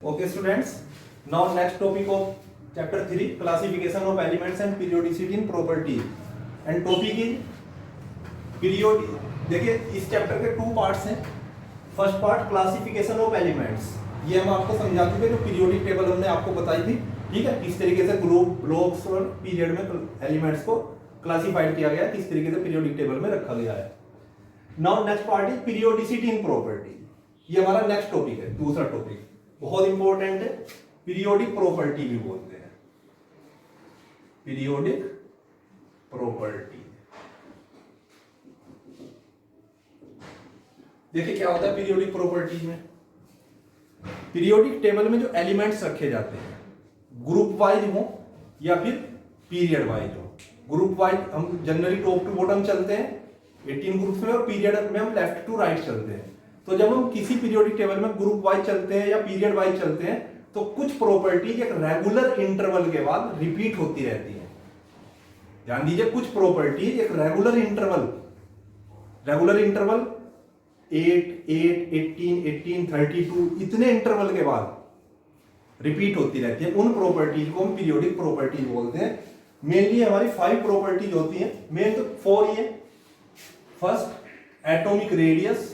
Okay students, now next topic of chapter 3, classification of elements and periodicity in property, and topic is period. देखिए इस chapter के two parts हैं. First part classification of elements, ये हम आपको समझा चुके जो पीरियोडिक टेबल हमने आपको बताई थी. ठीक है, किस तरीके से ग्रुप ब्लॉक्स और पीरियड में एलिमेंट्स को क्लासिफाइड किया गया, किस तरीके से पीरियोडिक टेबल में रखा गया है. Now next part is periodicity in property. ये हमारा नेक्स्ट टॉपिक है, दूसरा टॉपिक बहुत इंपॉर्टेंट है. पीरियोडिक प्रॉपर्टी भी बोलते हैं, पीरियोडिक प्रॉपर्टी. देखिए क्या होता है पीरियोडिक प्रॉपर्टीज में. पीरियोडिक टेबल में जो एलिमेंट्स रखे जाते हैं ग्रुप वाइज हो या फिर पीरियड वाइज हो. ग्रुप वाइज हम जनरली टॉप टू बॉटम चलते हैं 18 ग्रुप्स में, और पीरियड में हम लेफ्ट टू राइट चलते हैं. तो जब हम किसी पीरियोडिक टेबल में ग्रुप वाइज चलते हैं या पीरियड वाइज चलते हैं तो कुछ प्रॉपर्टीज एक रेगुलर इंटरवल के बाद रिपीट होती रहती है. ध्यान दीजिए, कुछ प्रॉपर्टीज एक रेगुलर इंटरवल 8, 8, 18, 18, 32 इतने इंटरवल के बाद रिपीट होती रहती है. उन प्रॉपर्टीज को हम पीरियोडिक प्रॉपर्टीज बोलते हैं. मेनली हमारी 5 प्रॉपर्टीज होती हैं. मेन तो 4 ही है. First atomic radius,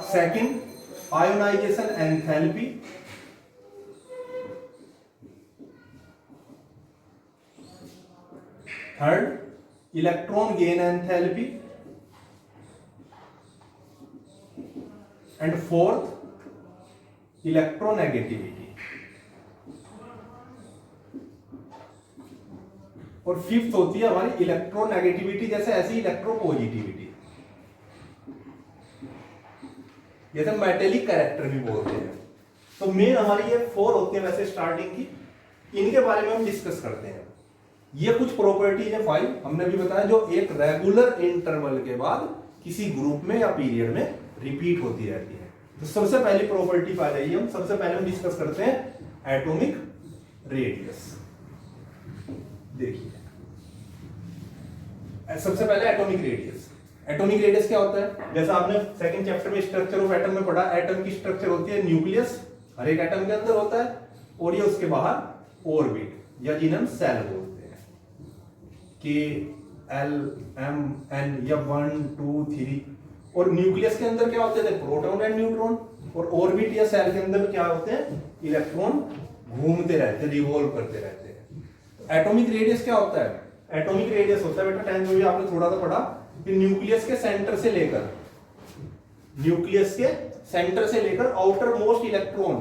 second ionisation enthalpy, third electron gain enthalpy, and fourth electronegativity, और फिफ्थ होती है हमारी इलेक्ट्रोनेगेटिविटी, जैसे ऐसी इलेक्ट्रोपॉजिटिविटी, जैसे मेटेलिक कैरेक्टर भी बोलते हैं. तो मेन हमारी ये 4 होती है वैसे स्टार्टिंग की. इनके बारे में हम डिस्कस करते हैं. ये कुछ प्रॉपर्टीज है 5 हमने भी बताया जो एक रेगुलर इंटरवल के बाद किसी ग्रुप में या पीरियड में रिपीट होती रहती है. तो सबसे पहली प्रॉपर्टी पा जाइए हम. सबसे पहले हम डिस्कस करते हैं एटॉमिक रेडियस. देखिए सबसे पहले एटॉमिक रेडियस. एटॉमिक रेडियस क्या होता है? जैसा आपने सेकंड चैप्टर में स्ट्रक्चर ऑफ एटम में पढ़ा, एटम की स्ट्रक्चर होती है न्यूक्लियस, हर एक एटम के अंदर होता है, और ये उसके बाहर ऑर्बिट या जिन्हें हम सेल बोलते हैं, के एल एम एन या 1 2 3. और न्यूक्लियस के अंदर क्या होते थे? Proton and neutron. और ऑर्बिट या सेल के अंदर क्या होते हैं? इलेक्ट्रॉन घूमते रहते, रिवॉल्व करते रहते हैं. तो एटॉमिक रेडियस क्या होता है? एटॉमिक रेडियस होता है बेटा 10th में भी आपने थोड़ा सा पढ़ा कि न्यूक्लियस के सेंटर से लेकर आउटर मोस्ट इलेक्ट्रॉन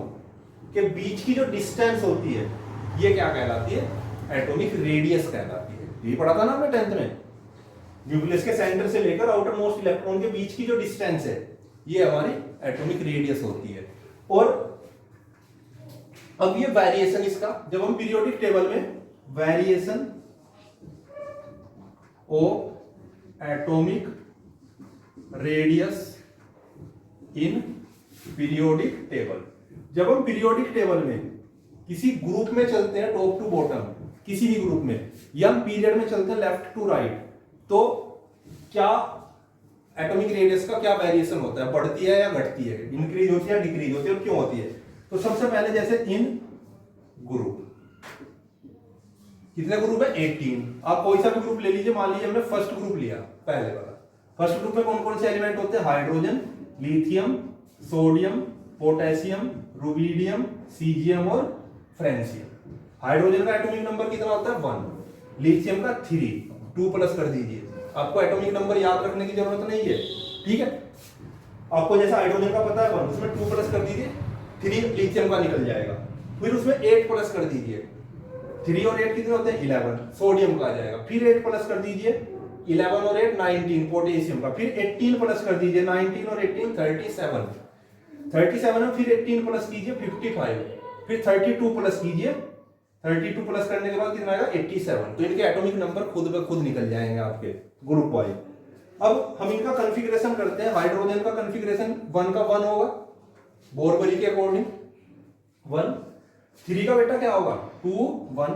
के बीच की जो डिस्टेंस होती है ये क्या कहलाती है? एटॉमिक रेडियस कहलाती है. ये पढ़ा था ना आपने 10th में. न्यूक्लियस के सेंटर से लेकर आउटर मोस्ट इलेक्ट्रॉन के बीच की जो डिस्टेंस है ये हमारी एटॉमिक रेडियस होती है. और अब ये वेरिएशन इसका, जब हम पीरियोडिक टेबल में variation of atomic radius in periodic table, जब हम पीरियोडिक टेबल में किसी ग्रुप में चलते हैं टॉप टू बॉटम, किसी भी ग्रुप में, या हम पीरियड में चलते हैं लेफ्ट टू राइट, तो क्या एटॉमिक रेडियस का क्या वेरिएशन होता है? बढ़ती है या घटती है? इंक्रीज होती है या डिक्रीज होती है? और क्यों होती है? तो सबसे पहले जैसे इन ग्रुप, कितने ग्रुप है? 18. आप कोई सा भी ग्रुप ले लीजिए. मान लीजिए हमने फर्स्ट ग्रुप लिया, पहले वाला. फर्स्ट ग्रुप में कौन कौन से एलिमेंट होते हैं? Hydrogen, lithium, sodium, potassium, rubidium, caesium और फ्रेंसियम. हाइड्रोजन का एटॉमिक नंबर कितना होता है? 1. लिथियम का 3, 2 प्लस कर दीजिए. आपको एटॉमिक नंबर याद रखने की जरूरत नहीं है. ठीक है, आपको जैसा हाइड्रोजन का पता है 1, उसमें 2 प्लस कर दीजिए, 3 लिथियम का निकल जाएगा. फिर उसमें 8 प्लस कर दीजिए, 3 और 8 कितने होते हैं? 11, सोडियम का आ जाएगा. फिर 8 प्लस कर दीजिए, 11 और 8 19 पोटेशियम का. फिर 18 प्लस कर दीजिए, 19 और 18 37 में फिर 18 प्लस कीजिए 55. फिर 32 प्लस कीजिए, 32 प्लस करने के बाद कितना आएगा? 87. तो इनके एटॉमिक नंबर खुद ब खुद निकल जाएंगे आपके ग्रुप वाइज. अब हम इनका कॉन्फ़िगरेशन करते हैं. हाइड्रोजन का कॉन्फ़िगरेशन 1 का 1 होगा बोरबरी के अकॉर्डिंग 1. 3 का बेटा क्या होगा? 2 1.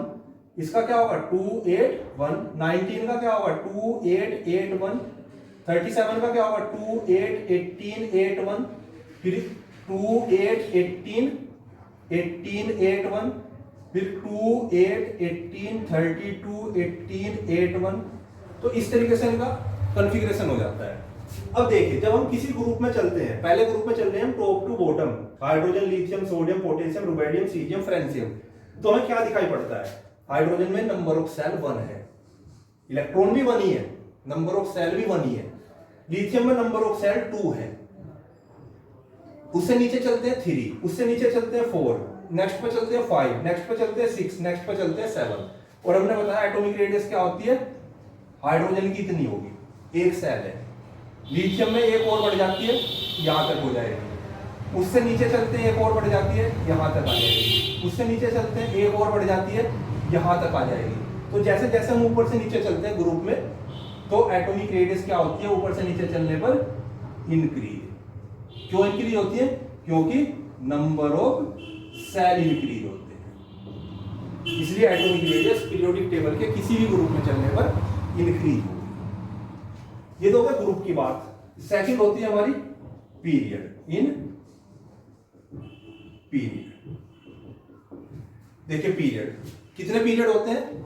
इसका क्या होगा 2 8 1, 19 का क्या होगा 2 8 8 1, 37 का क्या होगा 2 8 18 8 1, फिर 2 8 18 18 8 1, फिर 2 8 18 32 18 8 1। तो इस तरीके से इनका कॉन्फ़िगरेशन हो जाता है। अब देखिए जब हम किसी ग्रुप में चलते हैं, पहले ग्रुप में चल रहे हैं हम top to bottom, hydrogen lithium sodium potassium rubidium caesium francium, तो हमें क्या दिखाई पड़ता है, हाइड्रोजन में नंबर ऑफ सेल 1 है, इलेक्ट्रॉन भी 1 ही है, नंबर ऑफ सेल भी 1 ही है। लिथियम में नंबर ऑफ सेल 2 है। उससे नीचे चलते हैं 3, उससे नीचे चलते हैं 4, नेक्स्ट पे चलते हैं 5, नेक्स्ट पे चलते हैं 6, नेक्स्ट पे चलते हैं 7। और हमने बताया एटॉमिक रेडियस क्या होती है, हाइड्रोजन की इतनी होगी, एक सेल है। लिथियम में एक और बढ़ जाती है, यहां तक हो जाएगी। उससे नीचे चलते हैं एक और बढ़ जाती है, यहां तक आ जाएगी। उससे नीचे चलते हैं एक और बढ़ जाती है, यहां तक आ जाएगी। तो जैसे जैसे हम ऊपर से नीचे चलते हैं ग्रुप में, तो एटॉमिक रेडियस क्या होती है, ऊपर से नीचे चलने पर इंक्रीज। क्यों इंक्रीज होती है, क्योंकि नंबर ऑफ सेल इंक्रीज होते हैं, इसलिए एटॉमिक रेडियस पीरियोडिक टेबल के किसी भी ग्रुप में चलने पर इंक्रीज होगी। ये तो है ग्रुप की बात। सेकंड होती है हमारी पीरियड। इन पीरियड देखिए पीरियड कितने पीरियड होते हैं,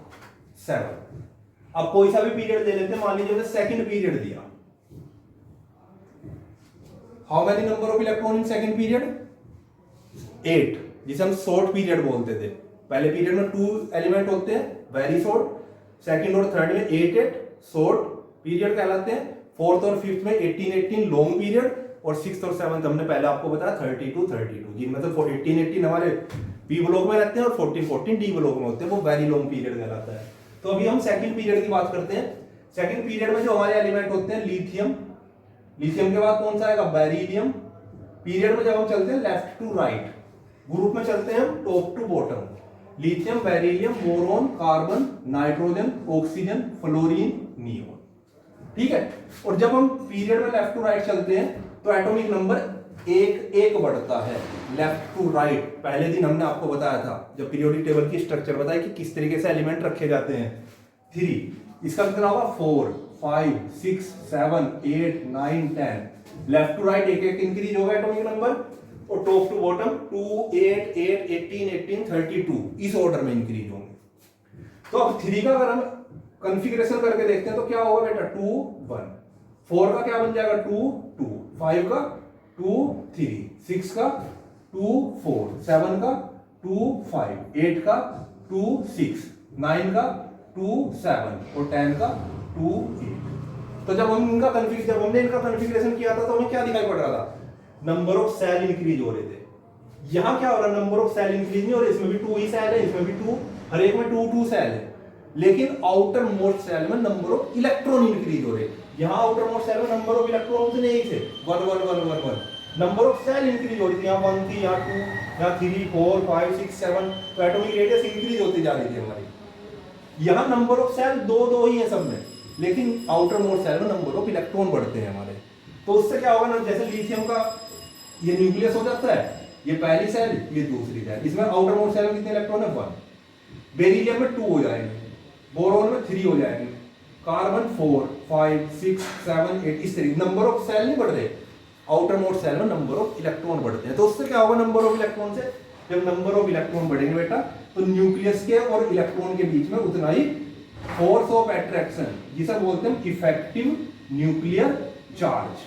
7। अब कोई सा भी पीरियड ले लेते हैं, मान लीजिए हमने सेकंड पीरियड दिया, how many number of electron in second period, 8, जिसे हम शॉर्ट पीरियड बोलते थे। पहले पीरियड में 2 एलिमेंट होते हैं, वेरी शॉर्ट, सेकंड और थर्ड में 8 8 शॉर्ट पीरियड कहलाते हैं, फोर्थ और फिफ्थ में 18 18 लॉन्ग पीरियड, और सिक्स्थ और सेवंथ हमने पहले आपको बताया 32 32, जिनमें से 18 18 हमारे बी ब्लॉक में रहते हैं और 14 14 डी ब्लॉक में होते हैं, वो वेरी लॉन्ग पीरियड कहलाता है। तो अभी हम सेकंड पीरियड की बात करते हैं। सेकंड पीरियड में जो हमारे एलिमेंट होते हैं लिथियम, लिथियम के बाद कौन सा आएगा, बेरिलियम। पीरियड में जब हम चलते हैं लेफ्ट टू राइट, ग्रुप में चलते हैं हम top to bottom, lithium beryllium boron carbon nitrogen oxygen fluorine neon, ठीक है। और जब हम पीरियड में लेफ्ट टू राइट चलते हैं तो एटॉमिक नंबर एक एक बढ़ता है लेफ्ट टू राइट। पहले दिन हमने आपको बताया था जब पीरियोडिक टेबल की स्ट्रक्चर बताई कि किस तरीके से एलिमेंट रखे जाते हैं। 3, इसका कितना होगा 4 5 6 7 8 9 10, लेफ्ट टू राइट एक एक इंक्रीज होगा एटॉमिक नंबर, और टॉप टू बॉटम 2 8 8 18 18 32 इस ऑर्डर में इंक्रीज होंगे। तो अब 3 का अगर हम कॉन्फ़िगरेशन करके देखते हैं तो क्या होगा बेटा 2 1, 4 का क्या बन जाएगा 2 2, 5 का 2 3, 6 का 2 4, 7 का 2 5, 8 का 2 6, 9 का 2 7 और 10 का 2 8। तो जब हमने इनका कॉन्फ़िगरेशन किया था तो हमें क्या दिखाई पड़ रहा था, नंबर ऑफ सेल इंक्रीज हो रहे थे। यहां क्या हो रहा है, नंबर ऑफ सेल इंक्रीज नहीं हो रहे, इसमें भी 2 ही सेल है, इसमें भी 2, हर एक में 2 2 सेल है, लेकिन आउटर मोस्ट सेल में नंबर ऑफ इलेक्ट्रॉन इंक्रीज हो रहे। यहां आउटर मोस्ट सेल में नंबर ऑफ इलेक्ट्रॉन उतने ही थे 1 1 1 1 1, नंबर ऑफ सेल इंक्रीज हो रही थी, यहाँ 1 थी, यहाँ 2, यहाँ 3 4 5 6 7, तो एटॉमिक रेडियस इंक्रीज होती जा रही थी हमारी। यहाँ नंबर ऑफ सेल 2 2 ही है सब में, लेकिन आउटर मोस्ट सेल में नंबर ऑफ इलेक्ट्रॉन बढ़ते हैं हमारे। तो उससे क्या होगा ना, जैसे लिथियम का ये न्यूक्लियस हो जाता है, ये पहली सेल ये दूसरी सेल, इसमें आउटर मोस्ट सेल में कितने इलेक्ट्रॉन है 1, बेरिलियम में 2 हो जाएंगे, बोरॉन में 3 हो जाएंगे, कार्बन 4 5 6 7 8, इस तरीके नंबर ऑफ सेल नहीं बढ़ रहे, आउटर मोस्ट सेल में नंबर ऑफ इलेक्ट्रॉन बढ़ते हैं। तो उससे क्या होगा, नंबर ऑफ इलेक्ट्रॉन से, जब नंबर ऑफ इलेक्ट्रॉन बढ़ेंगे बेटा तो न्यूक्लियस के और इलेक्ट्रॉन के बीच में उतना ही फोर्स ऑफ अट्रैक्शन, जिसे बोलते हैं effective nuclear charge,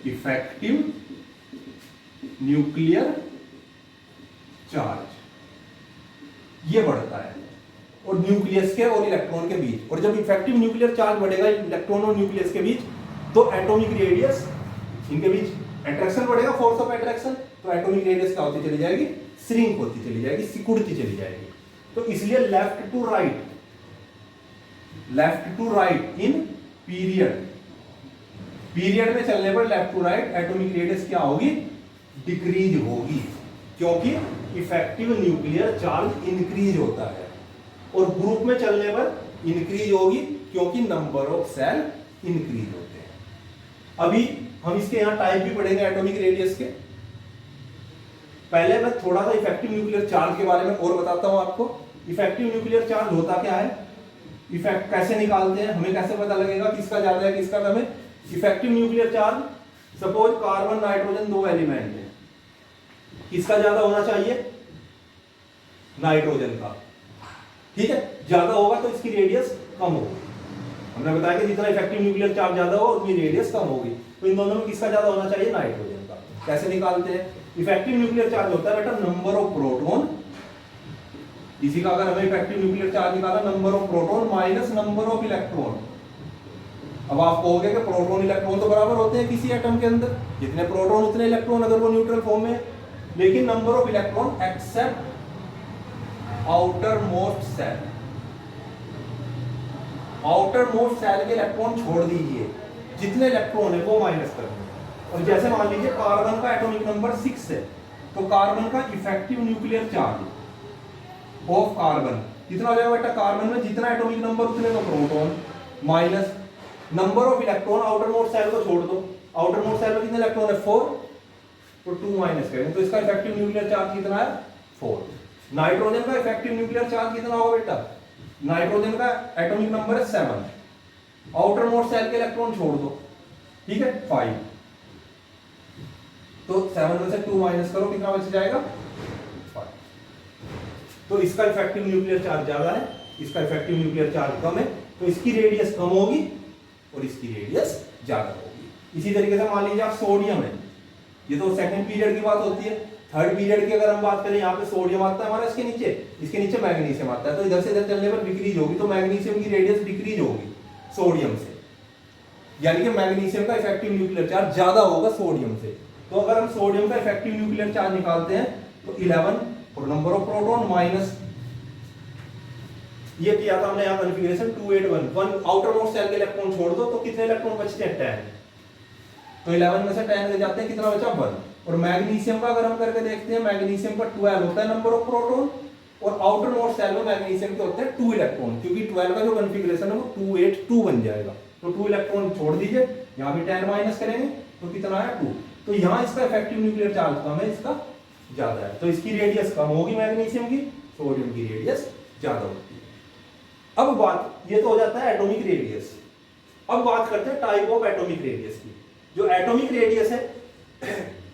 effective nuclear charge, ये बढ़ता है और न्यूक्लियस के और इलेक्ट्रॉन के बीच। और जब इफेक्टिव न्यूक्लियर चार्ज बढ़ेगा इलेक्ट्रॉन और न्यूक्लियस के बीच, तो एटॉमिक रेडियस इनके बीच अट्रैक्शन बढ़ेगा, फोर्स ऑफ अट्रैक्शन, तो एटॉमिक रेडियस क्या होती चली जाएगी, श्रिंक होती चली जाएगी, सिकुड़ती चली जाएगी। तो इसलिए left to right in period में चलने पर left to right atomic radius क्या होगी, डिक्रीज होगी, क्योंकि इफेक्टिव न्यूक्लियर चार्ज इंक्रीज होता है, और ग्रुप में चलने पर इंक्रीज होगी क्योंकि नंबर ऑफ सेल इंक्रीज होते हैं। अभी हम इसके यहां टाइप भी पढ़ेंगे एटॉमिक रेडियस के। पहले मैं थोड़ा सा इफेक्टिव न्यूक्लियर चार्ज के बारे में और बताता हूं आपको। इफेक्टिव न्यूक्लियर चार्ज होता क्या है, इफेक्ट कैसे निकालते हैं, हमें कैसे पता लगेगा किसका ज्यादा है किसका कम है? Effective nuclear charge, suppose carbon nitrogen दो एलिमेंट है, किसका ज्यादा होना चाहिए? नाइट्रोजन का, ठीक है। ज्यादा होगा तो इसकी रेडियस कम होगी। हमने बताया कि जितना इफेक्टिव न्यूक्लियर चार्ज ज्यादा हो उतनी रेडियस कम होगी, तो इन दोनों में किसका ज्यादा होना चाहिए? नाइट्रोजन का। कैसे निकालते हैं? इफेक्टिव न्यूक्लियर चार्ज होता है बेटा नंबर ऑफ प्रोटॉन, इसी का अगर हमें इफेक्टिव न्यूक्लियर चार्ज निकाला number of proton minus number of electron. अब आप कहोगे कि प्रोटॉन इलेक्ट्रॉन तो बराबर होते हैं किसी एटम के अंदर, जितने प्रोटॉन उतने इलेक्ट्रॉन अगर वो न्यूट्रल फॉर्म में, लेकिन number of electron except outermost shell, outermost shell के इलेक्ट्रॉन छोड़ दीजिए, जितने इलेक्ट्रॉन है वो माइनस कर दीजिए। और जैसे मान लीजिए कार्बन का एटॉमिक नंबर 6 है, तो कार्बन का effective nuclear charge of carbon कितना हो जाएगा बेटा? कार्बन में जितना एटॉमिक नंबर उतने तो proton minus number of electron, outermost shell को छोड़ दो, आउटर मोस्ट सेल में कितने इलेक्ट्रॉन है? 4, तो 2 माइनस करें तो इसका इफेक्टिव न्यूक्लियर चार्ज कितना है? 4। नाइट्रोजन का इफेक्टिव न्यूक्लियर चार्ज कितना होगा बेटा? नाइट्रोजन का एटॉमिक नंबर है 7, आउटर मोस्ट सेल के इलेक्ट्रॉन छोड़ दो, ठीक है, 5, तो 7 में से 2 माइनस करो, कितना बच जाएगा? 5। तो इसका इफेक्टिव न्यूक्लियर चार्ज ज्यादा है, इसका इफेक्टिव न्यूक्लियर चार्ज कम है, तो इसकी रेडियस कम होगी और इसकी रेडियस ज्यादा होगी। इसी तरीके से मान लीजिए आप सोडियम है, ये तो सेकंड पीरियड की बात होती है। थर्ड पीरियड की अगर हम बात करें, यहाँ पे सोडियम आता है हमारा, इसके नीचे मैग्नीशियम आता है, तो इधर से इधर चलने पर डिक्रीज होगी, तो मैग्नीशियम की रेडियस डिक्रीज होगी सोडियम से, यानी कि मैग्नीशियम का इफेक्टिव न्यूक्लियर चार्ज ज्यादा होगा सोडियम से। तो अगर हम सोडियम का इफेक्टिव न्यूक्लियर चार्ज निकालते हैं तो 11 और नंबर ऑफ प्रोटॉन माइनस ये किया था हमने यहाँ कॉन्फ़िगरेशन 281, आउटर मोस्ट सेल के इलेक्ट्रॉन छोड़ दो तो कितने इलेक्ट्रॉन बचते हैं? 10, तो 11 में से 10 ले जाते हैं, कितना बचा? 1। और मैग्नीशियम का अगर हम करके देखते हैं, मैग्नीशियम का 12 होता है नंबर ऑफ प्रोटॉन, और आउटर मोस्ट सेल में मैग्नीशियम के होते हैं 2 इलेक्ट्रॉन, क्योंकि 12 का जो कॉन्फ़िगरेशन है वो 282 बन जाएगा, तो 2 इलेक्ट्रॉन छोड़ दीजिए, यहाँ भी 10 माइनस करेंगे तो कितना है? 2। तो यहाँ इसका इफेक्टिव न्यूक्लियर चार्ज कम है, इसका ज्यादा है, तो इसकी रेडियस कम होगी मैग्नीशियम की, सोडियम की रेडियस ज्यादा होती है। अब बात ये तो हो जाता है एटॉमिक रेडियस। अब बात करते हैं टाइप ऑफ एटॉमिक रेडियस की। जो एटॉमिक रेडियस है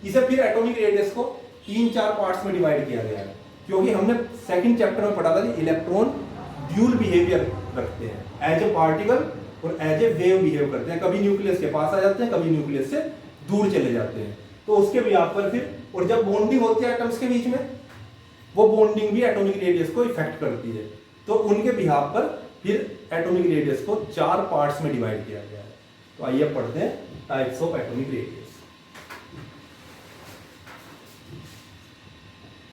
इसे फिर एटॉमिक रेडियस को 3-4 पार्ट्स में डिवाइड किया गया है, क्योंकि हमने सेकंड चैप्टर में पढ़ा था कि इलेक्ट्रॉन ड्यूल बिहेवियर रखते हैं, एज ए पार्टिकल और एज ए वेव बिहेव करते हैं, कभी न्यूक्लियस के पास आ जाते हैं, कभी न्यूक्लियस से दूर चले जाते हैं, तो उसके बिहाफ पर फिर, और जब बॉन्डिंग होती है एटम्स के बीच में, वो बॉन्डिंग भी एटॉमिक रेडियस को इफेक्ट करती है, तो उनके बिहाफ पर फिर एटॉमिक रेडियस को 4 पार्ट्स में डिवाइड किया गया है। तो आइए पढ़ते हैं टाइप्स ऑफ एटॉमिक रेडियस।